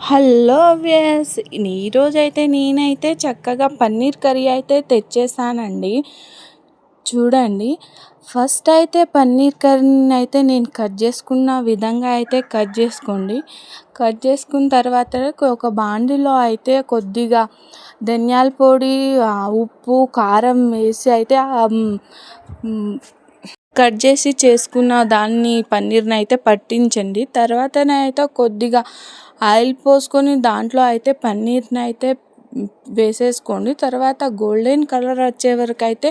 Hello viewers. ఈరోజైతే నేనైతే చక్కగా పన్నీర్ కర్రీ అయితే తెచ్చేసానండి. చూడండి, ఫస్ట్ అయితే పన్నీర్ కర్రీని అయితే నేను కట్ చేసుకున్న విధంగా అయితే కట్ చేసుకోండి. కట్ చేసుకున్న తర్వాత ఒక బాండిలో అయితే కొద్దిగా ధనియాల పొడి, ఉప్పు, కారం వేసి అయితే కట్ చేసి చేసుకున్న దాన్ని పన్నీర్ని అయితే పట్టించండి. తర్వాతనైతే కొద్దిగా ఆయిల్ పోసుకొని దాంట్లో అయితే పన్నీర్ని అయితే వేసేసుకోండి. తర్వాత గోల్డెన్ కలర్ వచ్చే వరకు అయితే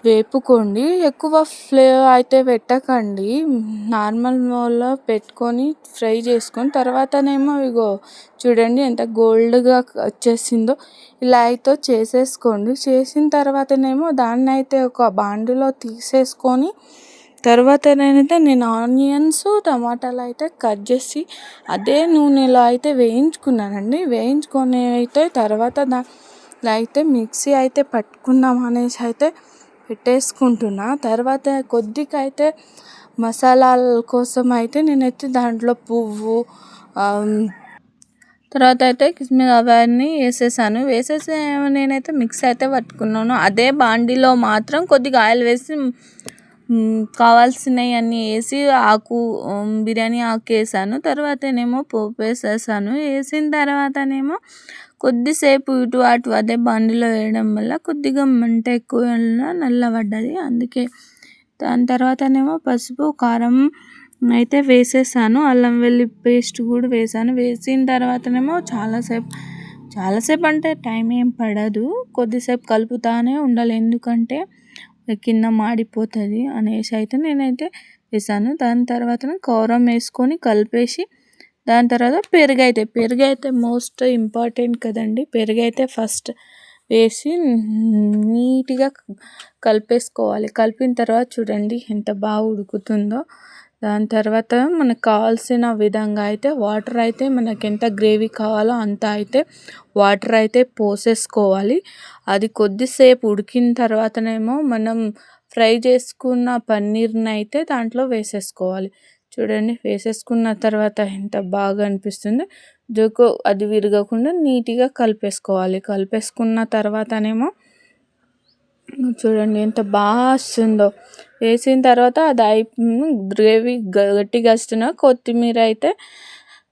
వేపుకోండి. ఎక్కువ ఫ్లేమ్ అయితే పెట్టకండి, నార్మల్లో పెట్టుకొని ఫ్రై చేసుకొని తర్వాతనేమో ఇగో చూడండి ఎంత గోల్డ్గా వచ్చేసిందో. ఇలా అయితే చేసేసుకోండి. చేసిన తర్వాతనేమో దాన్ని అయితే ఒక బాండిలో తీసేసుకొని తర్వాతనైతే నేను ఆనియన్స్, టమాటాలు అయితే కట్ చేసి అదే నూనెలో అయితే వేయించుకున్నానండి. వేయించుకొని అయితే తర్వాత దాంట్లో అయితే మిక్సీ అయితే పట్టుకుందాం అనేసి అయితే పెట్టేసుకుంటున్నా. తర్వాత కొద్దిగా అయితే మసాలాల కోసం అయితే నేనైతే దాంట్లో పువ్వు, తర్వాత అయితే కిస్మిస్ అవన్నీ వేసేసాను. వేసేసి నేనైతే మిక్స్ అయితే పట్టుకున్నాను. అదే బాండిలో మాత్రం కొద్దిగా ఆయిల్ వేసి కావాల్సినవి అన్నీ వేసి బిర్యానీ ఆకు వేసాను. తర్వాతనేమో పోపు వేసేసాను. వేసిన తర్వాతనేమో కొద్దిసేపు ఇటు అటు అదే బాండిలో వేయడం వల్ల కొద్దిగా మంట ఎక్కువ నల్లబడ్డది. అందుకే దాని తర్వాతనేమో పసుపు, కారం అయితే వేసేసాను. అల్లం వెల్లుల్లి పేస్ట్ కూడా వేసాను. వేసిన తర్వాతనేమో చాలాసేపు అంటే టైం ఏం పడదు, కొద్దిసేపు కలుపుతానే ఉండాలి, ఎందుకంటే కింద మాడిపోతుంది అనేసి అయితే నేనైతే వేసాను. దాని తర్వాత కారం వేసుకొని కలిపేసి దాని తర్వాత పెరుగు అయితే మోస్ట్ ఇంపార్టెంట్ కదండి. పెరుగు అయితే ఫస్ట్ వేసి నీట్గా కలిపేసుకోవాలి. కలిపిన తర్వాత చూడండి ఎంత బాగా ఉడుకుతుందో. దాని తర్వాత మనకు కావాల్సిన విధంగా అయితే వాటర్ అయితే మనకి ఎంత గ్రేవీ కావాలో అంత అయితే వాటర్ అయితే పోసేసుకోవాలి. అది కొద్దిసేపు ఉడికిన తర్వాతనేమో మనం ఫ్రై చేసుకున్న పన్నీర్ని అయితే దాంట్లో వేసేసుకోవాలి. చూడండి, వేసేసుకున్న తర్వాత ఎంత బాగా అనిపిస్తుంది. అది విరగకుండా నీట్గా కలిపేసుకోవాలి. కలిపేసుకున్న తర్వాతనేమో చూడండి ఎంత బాగా వస్తుందో. వేసిన తర్వాత అది గ్రేవీ గట్టిగా వస్తున్నా కొత్తిమీర అయితే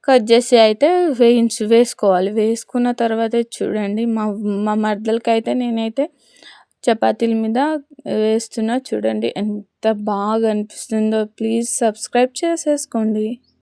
కట్ చేసి అయితే వేసుకోవాలి. వేసుకున్న తర్వాత చూడండి, మా మరదలకి అయితే నేనైతే చపాతీల మీద వేస్తున్నా. చూడండి ఎంత బాగా అనిపిస్తుందో. ప్లీజ్ సబ్స్క్రైబ్ చేసేసుకోండి.